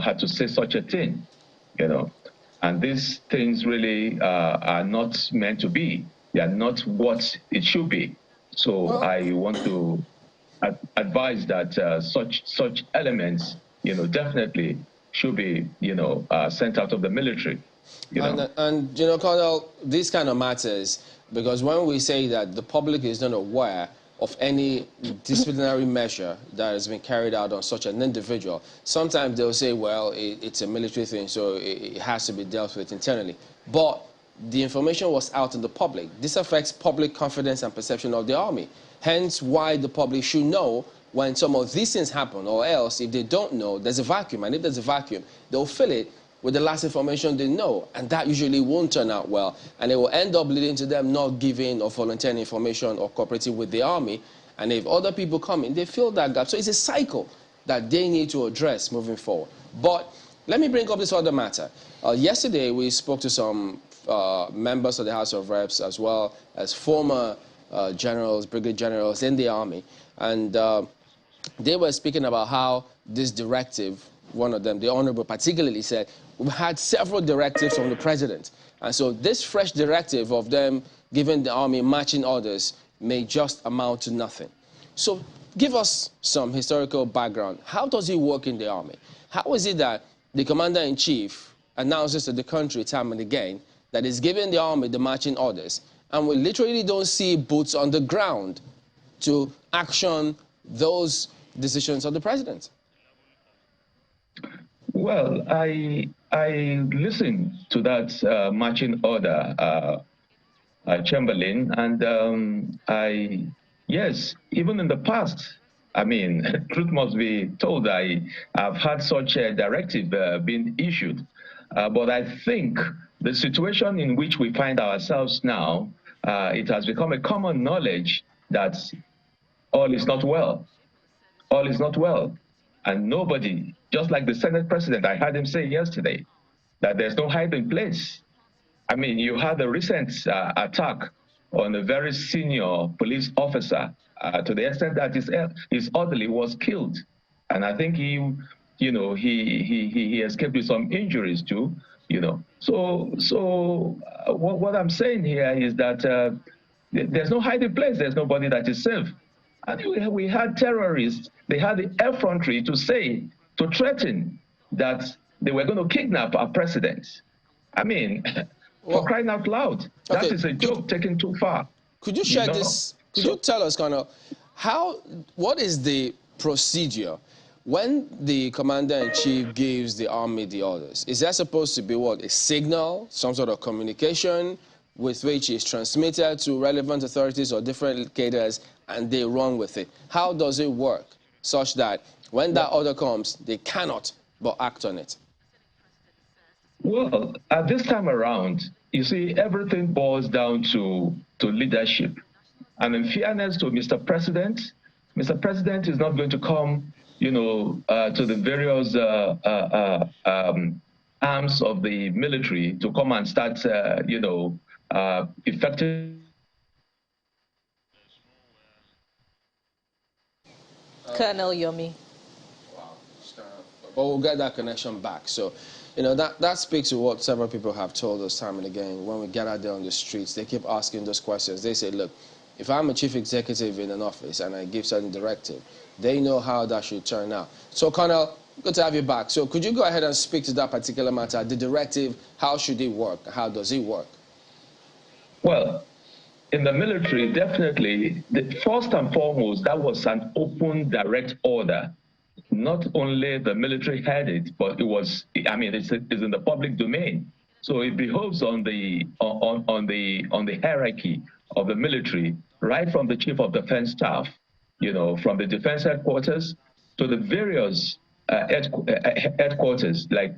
had to say such a thing, And these things really are not meant to be. They are not what it should be. So I want to advise that such elements, definitely should be, sent out of the military. And Colonel, these kind of matters, because when we say that the public is not aware of any disciplinary measure that has been carried out on such an individual, sometimes they'll say, well, it's a military thing, so it has to be dealt with internally. But the information was out in the public. This affects public confidence and perception of the army. Hence why the public should know when some of these things happen, or else if they don't know, there's a vacuum. And if there's a vacuum, they'll fill it with the last information they know. And that usually won't turn out well. And it will end up leading to them not giving or volunteering information or cooperating with the army. And if other people come in, they fill that gap. So it's a cycle that they need to address moving forward. But let me bring up this other matter. Yesterday, we spoke to some members of the House of Reps, as well as former generals, brigadier generals in the army. And they were speaking about how this directive, one of them, the Honorable particularly, said, we've had several directives from the president. And so this fresh directive of them giving the army marching orders may just amount to nothing. So give us some historical background. How does it work in the army? How is it that the commander-in-chief announces to the country time and again that he's giving the army the marching orders, and we literally don't see boots on the ground to action those decisions of the president? Well, I listened to that marching order, Chamberlain, and yes, even in the past, I mean, truth must be told. I've had such a directive being issued. But I think the situation in which we find ourselves now, it has become a common knowledge that all is not well. All is not well. And nobody, just like the Senate president, I heard him say yesterday, that there's no hiding place. I mean, you had a recent attack on a very senior police officer to the extent that his orderly was killed. And I think he escaped with some injuries too, So what I'm saying here is that there's no hiding place. There's nobody that is safe. And we had terrorists. They had the effrontery to threaten that they were going to kidnap our president. I mean, for crying out loud, that is a joke taken too far. Could you share this? Could you tell us kind of what is the procedure when the commander-in-chief gives the army the orders? Is that supposed to be what, a signal, some sort of communication with which is transmitted to relevant authorities or different cadres and they run with it? How does it work such that when that order comes, they cannot but act on it? Well, at this time around, you see, everything boils down to leadership. And in fairness to Mr. President is not going to come, to the various arms of the military to come and start, effective. Colonel Yomi. Wow. But we'll get that connection back. So, that speaks to what several people have told us time and again. When we get out there on the streets, they keep asking those questions. They say, look, if I'm a chief executive in an office and I give certain directive, they know how that should turn out. So, Colonel, good to have you back. So could you go ahead and speak to that particular matter, the directive, how should it work? How does it work? Well, in the military, definitely, first and foremost, that was an open, direct order. Not only the military had it, but it was, it's in the public domain. So it behoves on the hierarchy of the military, right from the chief of defense staff, from the defense headquarters to the various headquarters like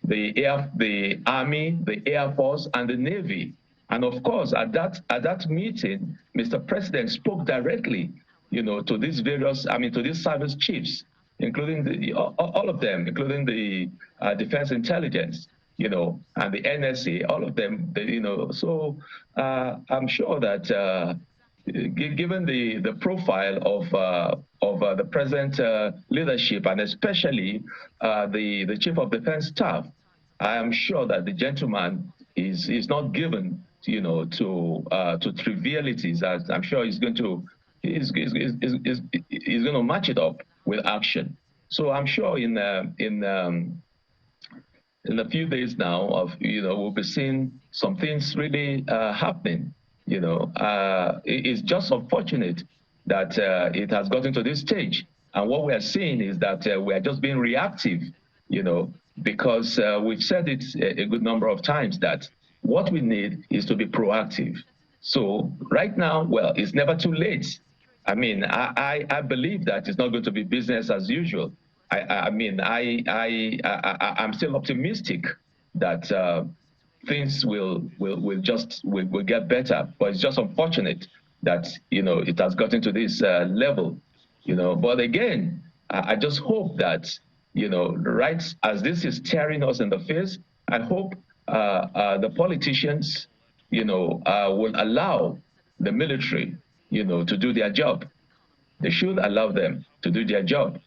the Army, the Air Force, and the Navy. And of course, at that meeting, Mr. President spoke directly, to these various, to these service chiefs, including all of them, including the Defense Intelligence, and the NSA, all of them, So I'm sure that given the profile of the present leadership, and especially the Chief of Defense Staff, I am sure that the gentleman is not given, to trivialities. As I'm sure he's going to match it up with action. So I'm sure in a few days now, we'll be seeing some things really happening. It's just unfortunate that it has gotten to this stage. And what we are seeing is that we are just being reactive, because we've said it a good number of times that what we need is to be proactive. So right now, well, it's never too late. I believe that it's not going to be business as usual. I'm still optimistic that things will get better, but it's just unfortunate that it has gotten to this level, But again, I just hope that right as this is staring us in the face, I hope the politicians will allow the military to do their job. They should allow them to do their job.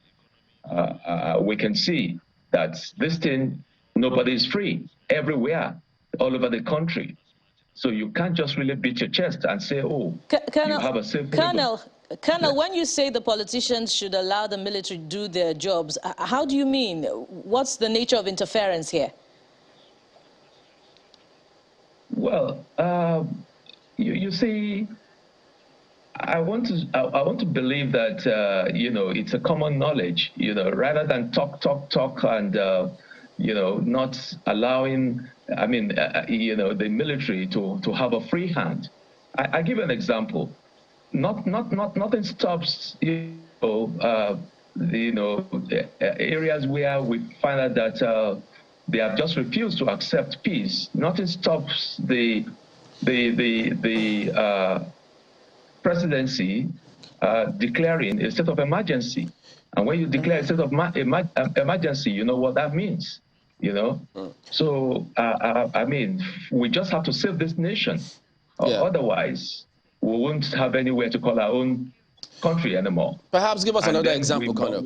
We can see that this thing, nobody is free everywhere, all over the country. So you can't just really beat your chest and say, oh, you have a safe Colonel, when you say the politicians should allow the military to do their jobs, how do you mean? What's the nature of interference here? Well, you see, I want to believe that it's a common knowledge, rather than talk and not allowing the military to have a free hand. I give an example. Nothing stops areas where we find out that they have just refused to accept peace. Nothing stops the presidency declaring a state of emergency. And when you declare a state of emergency, you know what that means, you know? So, I mean, we just have to save this nation. Otherwise, we won't have anywhere to call our own country anymore. Perhaps give us another example, Colonel.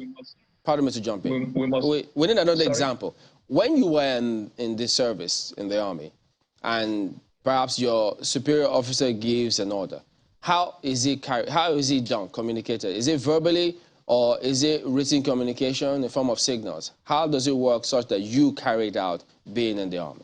Pardon me to jump in. We need another example. When you were in this service, in the army, and perhaps your superior officer gives an order, how is it carried? How is it done, communicated? Is it verbally or is it written communication in the form of signals? How does it work such that you carried out being in the army?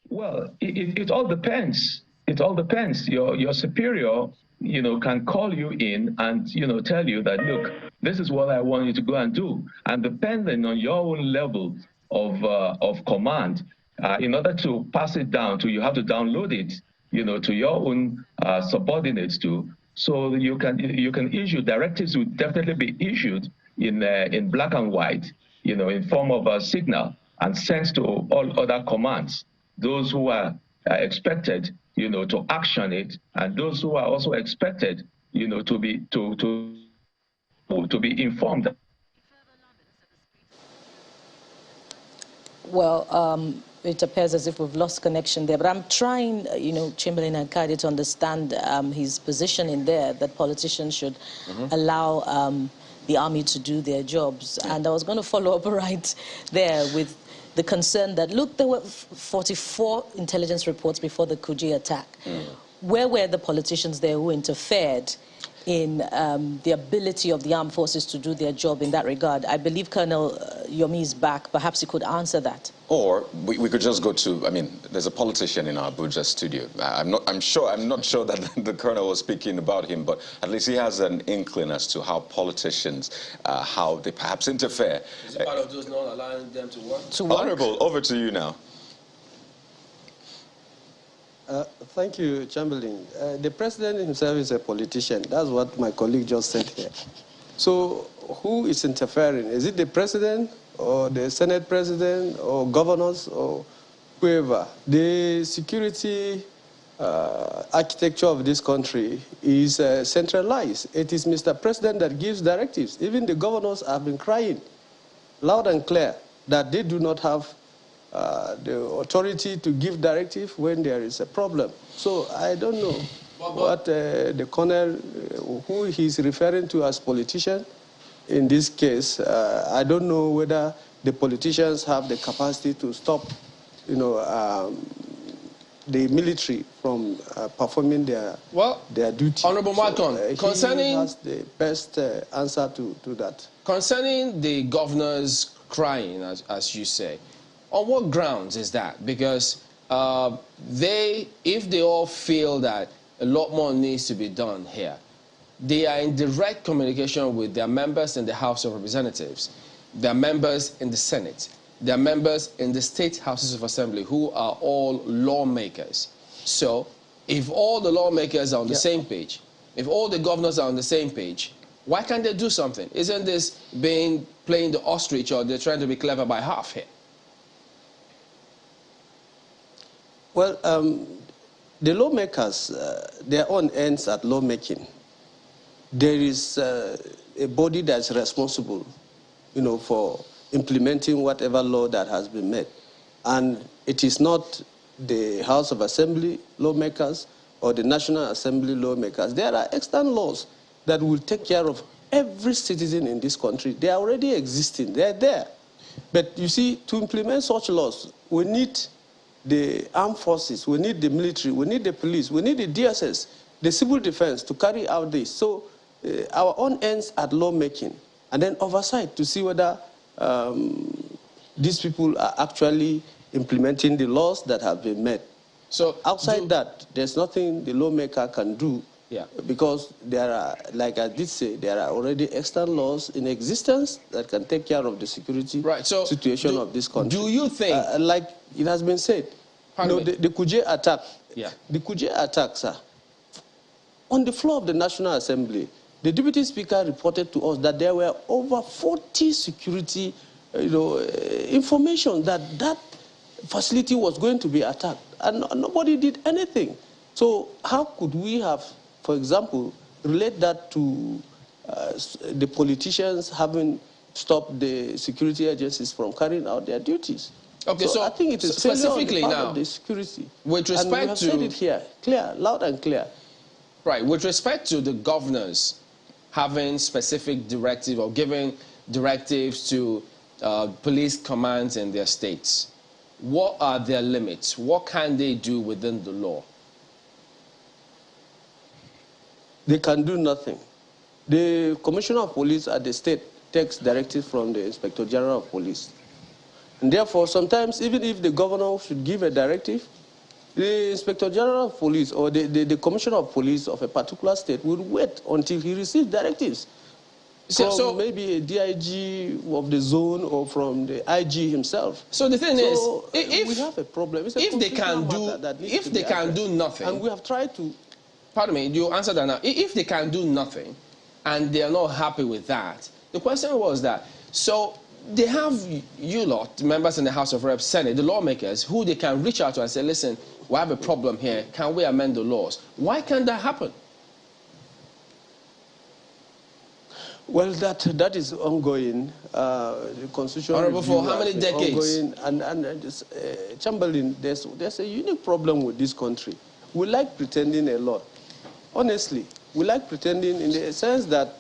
Well, it all depends. It all depends. Your superior, you know, can call you in and, you know, tell you that, look, this is what I want you to go and do. And depending on your own level of command, in order to pass it down to, you have to download it, you know, to your own subordinates too. So you can issue directives will definitely be issued in black and white, you know, in form of a signal and sent to all other commands. Those who are expected, you know, to action it, and those who are also expected, you know, to be informed. Well, it appears as if we've lost connection there, but I'm trying, you know, Chamberlain and Kadi, to understand his position in there, that politicians should allow the army to do their jobs. And I was going to follow up right there with the concern that, look, there were 44 intelligence reports before the Kuje attack. Where were the politicians there who interfered in the ability of the armed forces to do their job in that regard? I believe Colonel Yomi is back. Perhaps he could answer that. Or we could just go to, I mean, there's a politician in our Abuja studio. I'm not sure that the colonel was speaking about him, but at least he has an inkling as to how politicians, how they perhaps interfere. Is it part of those not allowing them to work? Honorable, over to you now. Thank you, Chamberlain. The president himself is a politician. That's what my colleague just said here. So who is interfering? Is it the president or the Senate president or governors or whoever? The security architecture of this country is centralized. It is Mr. President that gives directives. Even the governors have been crying loud and clear that they do not have the authority to give directive when there is a problem. So I don't know what the colonel, who he's referring to as politician in this case. I don't know whether the politicians have the capacity to stop, you know, the military from performing their duty. Honorable Malcolm, concerning... He has the best answer to that. Concerning the governors crying, as you say, on what grounds is that? Because if they all feel that a lot more needs to be done here, they are in direct communication with their members in the House of Representatives, their members in the Senate, their members in the state houses of assembly, who are all lawmakers. So if all the lawmakers are on the same page, if all the governors are on the same page, why can't they do something? Isn't this playing the ostrich, or they're trying to be clever by half here? Well, the lawmakers, their own ends at lawmaking. There is a body that's responsible, you know, for implementing whatever law that has been made. And it is not the House of Assembly lawmakers or the National Assembly lawmakers. There are external laws that will take care of every citizen in this country. They are already existing. They're there. But you see, to implement such laws, we need the armed forces, we need the military, we need the police, we need the DSS, the civil defense to carry out this. So our own ends at lawmaking, and then oversight to see whether these people are actually implementing the laws that have been made. So outside that, there's nothing the lawmaker can do, because there are, like I did say, there are already external laws in existence that can take care of the security situation of this country. Do you think... like it has been said, the Kuje attack, the Kuje attack, sir, on the floor of the National Assembly, the Deputy Speaker reported to us that there were over 40 security information that that facility was going to be attacked, and nobody did anything. So how could we have, for example, relate that to the politicians having stopped the security agencies from carrying out their duties? Okay, so I think it is specifically now of the security. With respect and we have said it here, clear, loud and clear. Right, with respect to the governors having specific directives or giving directives to police commands in their states, what are their limits? What can they do within the law? They can do nothing. The Commissioner of Police at the state takes directives from the Inspector General of Police. And therefore, sometimes, even if the governor should give a directive, the Inspector General of Police or the Commissioner of Police of a particular state will wait until he receives directives from maybe a DIG of the zone or from the IG himself. So the thing is, if we have a problem, if they can do nothing, and we have tried to. Pardon me, you answer that now. If they can do nothing, and they are not happy with that, the question was that so. They have you lot, members in the House of Reps, Senate, the lawmakers, who they can reach out to and say, listen, we have a problem here. Can we amend the laws? Why can't that happen? Well, that is ongoing. The constitutional Honorable, for how many decades? Ongoing. And Chamberlain, there's a unique problem with this country. We like pretending a lot. Honestly, we like pretending in the sense that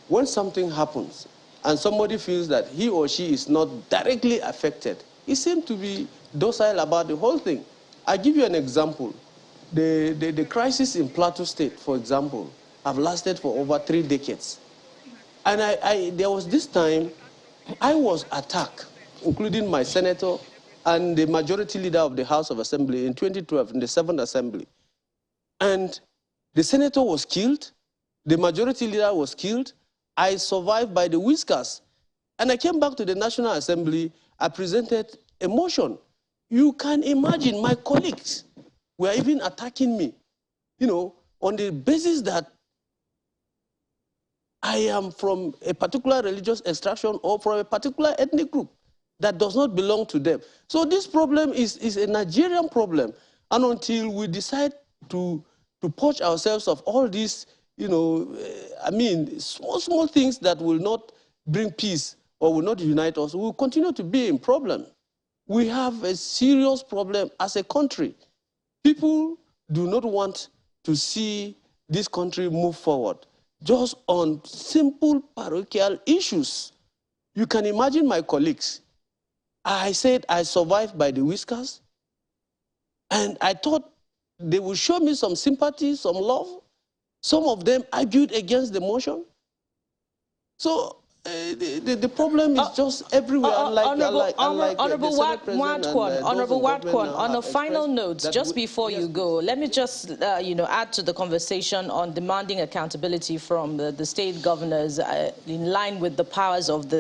when something happens, and somebody feels that he or she is not directly affected, he seems to be docile about the whole thing. I give you an example. The crisis in Plateau State, for example, have lasted for over 3 decades. And there was this time I was attacked, including my senator and the majority leader of the House of Assembly in 2012, in the 7th Assembly. And the senator was killed, the majority leader was killed. I survived by the whiskers. And I came back to the National Assembly. I presented a motion. You can imagine my colleagues were even attacking me, on the basis that I am from a particular religious extraction or from a particular ethnic group that does not belong to them. So this problem is a Nigerian problem. And until we decide to purge ourselves of all these small things that will not bring peace or will not unite us, we will continue to be in problem. We have a serious problem as a country. People do not want to see this country move forward just on simple parochial issues. You can imagine my colleagues. I said I survived by the whiskers, and I thought they would show me some sympathy, some love. Some of them argued against the motion. So the problem is just everywhere. Honorable Watquan, on a final note, just before you go, let me just add to the conversation on demanding accountability from the state governors in line with the powers of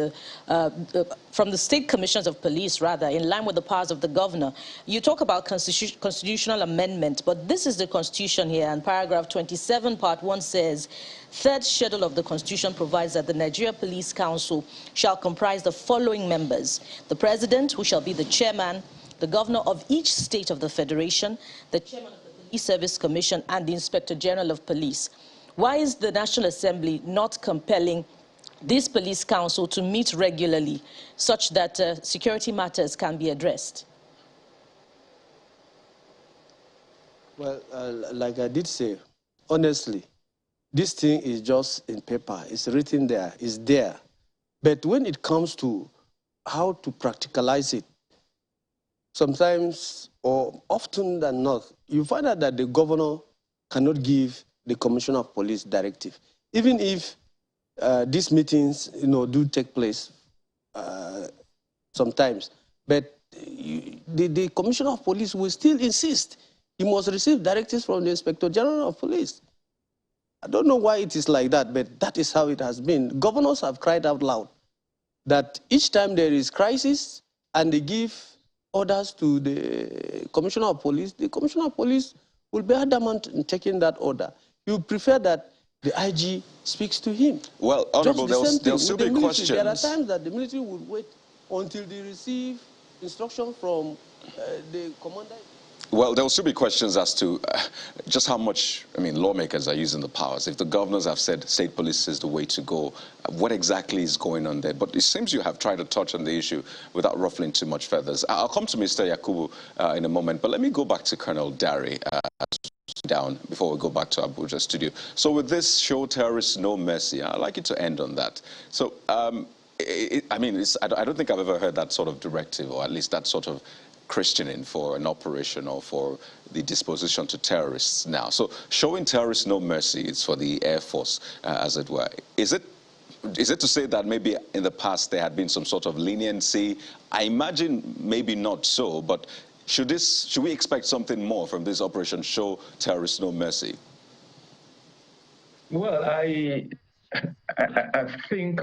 from the state commissioners of police, rather, in line with the powers of the governor. You talk about constitutional amendment, but this is the Constitution here, and paragraph 27, part 1 says, third schedule of the Constitution provides that the Nigeria Police Council shall comprise the following members: the President, who shall be the chairman, the governor of each state of the Federation, the chairman of the Police Service Commission, and the Inspector General of Police. Why is the National Assembly not compelling this police council to meet regularly such that security matters can be addressed? Well, like I did say, honestly, this thing is just in paper. It's written there. It's there. But when it comes to how to practicalize it, sometimes or often than not, you find out that the governor cannot give the Commissioner of Police directive. Even if these meetings, do take place sometimes, but the Commissioner of Police will still insist he must receive directives from the Inspector General of Police. I don't know why it is like that, but that is how it has been. Governors have cried out loud that each time there is crisis and they give orders to the Commissioner of Police, the Commissioner of Police will be adamant in taking that order. You prefer that the IG speaks to him. Well, Honorable, there'll still be questions. There are times that the military would wait until they receive instruction from the commander. Well, there will still be questions as to just how much, lawmakers are using the powers. If the governors have said state police is the way to go, what exactly is going on there? But it seems you have tried to touch on the issue without ruffling too much feathers. I'll come to Mr. Yakubu in a moment, but let me go back to Colonel Dari down before we go back to Abuja studio. So with this show terrorists no mercy, I'd like you to end on that. So, I don't think I've ever heard that sort of directive, or at least that sort of christening for an operation or for the disposition to terrorists now. So showing terrorists no mercy is for the Air Force, as it were. Is it to say that maybe in the past there had been some sort of leniency? I imagine maybe not so, but should we expect something more from this operation, show terrorists no mercy? Well, I think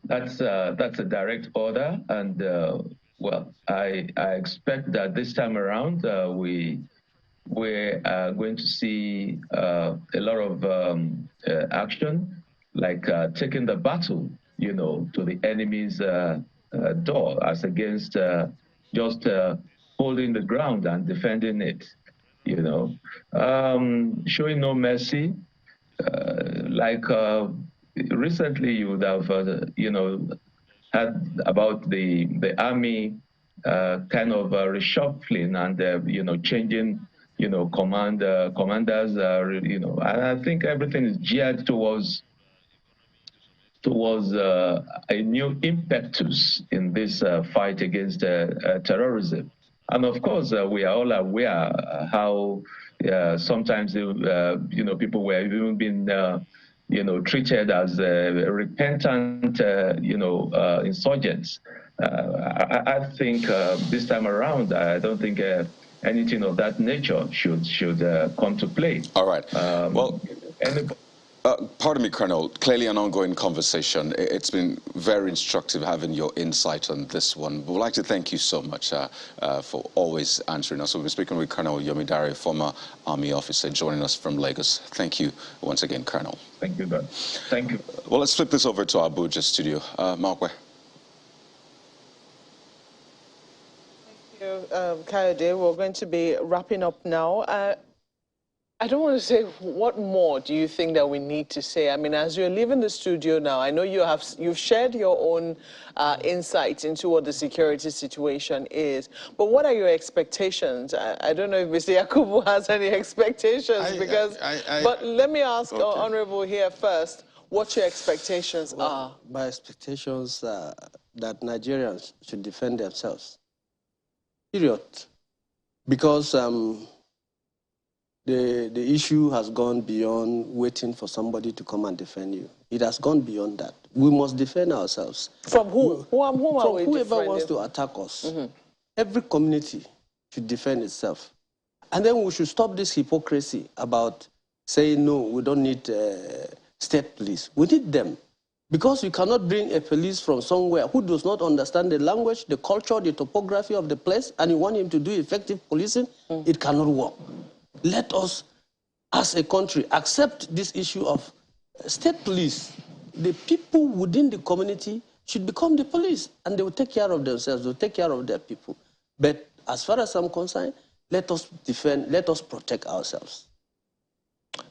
that's a direct order, and well, I expect that this time around we're going to see a lot of action, like taking the battle, to the enemy's door, as against just holding the ground and defending it. Showing no mercy, like recently you would have, had about the army kind of reshuffling and changing, commanders. And I think everything is geared towards a new impetus in this fight against terrorism. And of course, we are all aware how sometimes people were even being treated as repentant insurgents. I think this time around, I don't think anything of that nature should come to play. All right. Pardon me, Colonel. Clearly an ongoing conversation. It's been very instructive having your insight on this one. We'd like to thank you so much for always answering us. We've been speaking with Colonel Yomi Dare, former Army officer, joining us from Lagos. Thank you once again, Colonel. Thank you, God. Thank you. Well, let's flip this over to our Abuja studio. Markwe. Thank you, Kayode. We're going to be wrapping up now. I don't want to say, what more do you think that we need to say? I mean, as you're leaving the studio now, I know you've shared your own insights into what the security situation is, but what are your expectations? I don't know if Mr. Yakubu has any expectations, but let me ask our Honorable here first, what your expectations are. My expectations are that Nigerians should defend themselves, period, because the issue has gone beyond waiting for somebody to come and defend you. It has gone beyond that. We must defend ourselves. From who? Whom are we whoever defending? wants to attack us. Mm-hmm. Every community should defend itself. And then we should stop this hypocrisy about saying, no, we don't need state police. We need them. Because you cannot bring a police from somewhere who does not understand the language, the culture, the topography of the place, and you want him to do effective policing, it cannot work. Let us, as a country, accept this issue of state police. The people within the community should become the police, and they will take care of themselves, they will take care of their people. But as far as I'm concerned, let us defend, let us protect ourselves.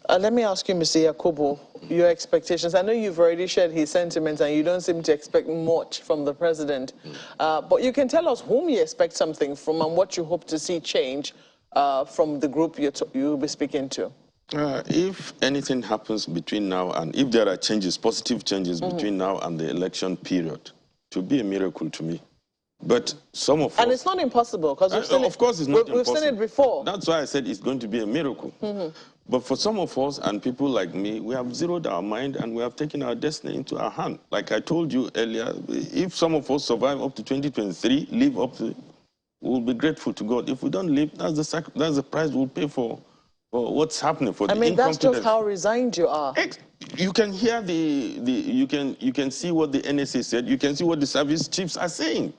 Let me ask you, Mr. Yakubu, your expectations. I know you've already shared his sentiments and you don't seem to expect much from the president. But you can tell us whom you expect something from and what you hope to see change from the group you'll be speaking to. If anything happens between now and, if there are changes, positive changes between now and the election period, it will be a miracle to me. But some of us... And it's not impossible, because we've seen of course it's not impossible. We've seen it before. That's why I said it's going to be a miracle. But for some of us and people like me, we have zeroed our mind and we have taken our destiny into our hand. Like I told you earlier, if some of us survive up to 2023, live up to, we'll be grateful to God. If we don't live, that's the price we'll pay for what's happening, for the incompetence. I mean, that's just how resigned you are. You can hear you can see what the NSA said. You can see what the service chiefs are saying.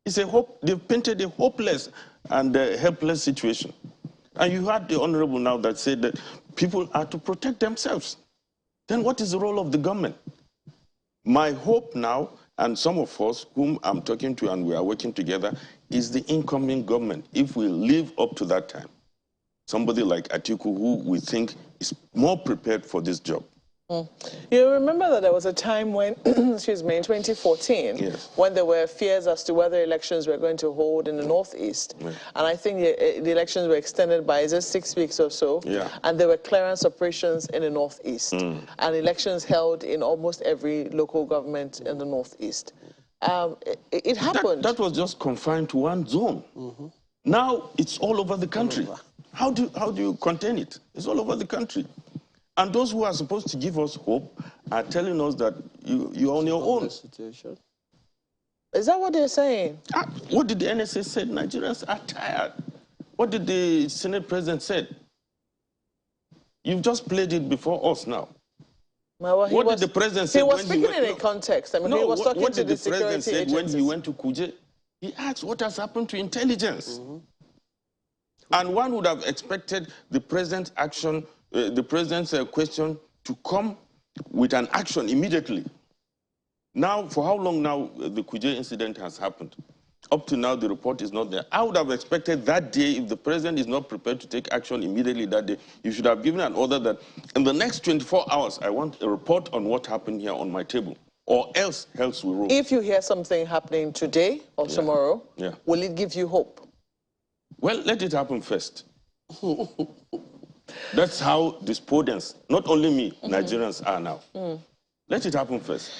It's they've painted a hopeless and helpless situation. And you heard the Honorable now that said that people are to protect themselves. Then what is the role of the government? My hope now, and some of us whom I'm talking to and we are working together, is the incoming government. If we live up to that time, somebody like Atiku, who we think is more prepared for this job. You remember that there was a time when, excuse me, in 2014, yes, when there were fears as to whether elections were going to hold in the Northeast. Yeah. And I think the elections were extended by just 6 weeks or so. Yeah. And there were clearance operations in the Northeast. And elections held in almost every local government in the Northeast. It happened. That was just confined to one zone. Now it's all over the country. How do you contain it? It's all over the country. And those who are supposed to give us hope are telling us that you're on your own. Situation. Is that what they're saying? What did the NSA say? Nigerians are tired. What did the Senate President say? You've just played it before us now. Well, what did the President say? He was speaking in a context. I mean, he was talking to the security agencies. When he went to Kuje? He asked what has happened to intelligence. And one would have expected the President's action, the President's question to come with an action immediately. Now, for how long now the Kuje incident has happened? Up to now, the report is not there. I would have expected that day, if the President is not prepared to take action immediately that day, you should have given an order that in the next 24 hours, I want a report on what happened here on my table, or else we roll. If you hear something happening today or tomorrow, will it give you hope? Well, let it happen first. That's how despondents, not only me, Nigerians are now. Let it happen first.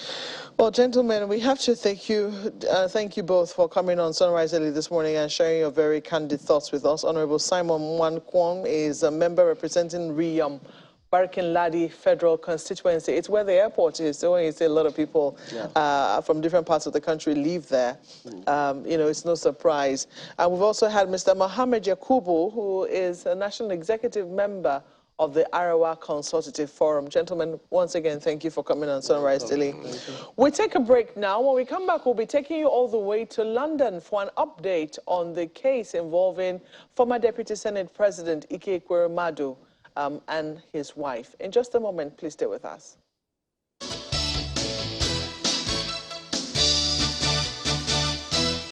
Well, gentlemen, we have to thank you both for coming on Sunrise Early this morning and sharing your very candid thoughts with us. Honorable Simon Mwankwong is a member representing Riyam Barkin-Ladi Federal Constituency. It's where the airport is. So when you say a lot of people from different parts of the country leave there, you know, it's no surprise. And we've also had Mr. Mohammed Yakubu, who is a national executive member of the Arawa Consultative Forum. Gentlemen, once again, thank you for coming on Sunrise Daily. We take a break now. When we come back, we'll be taking you all the way to London for an update on the case involving former Deputy Senate President Ike Ekweremadu and his wife. In just a moment, please stay with us.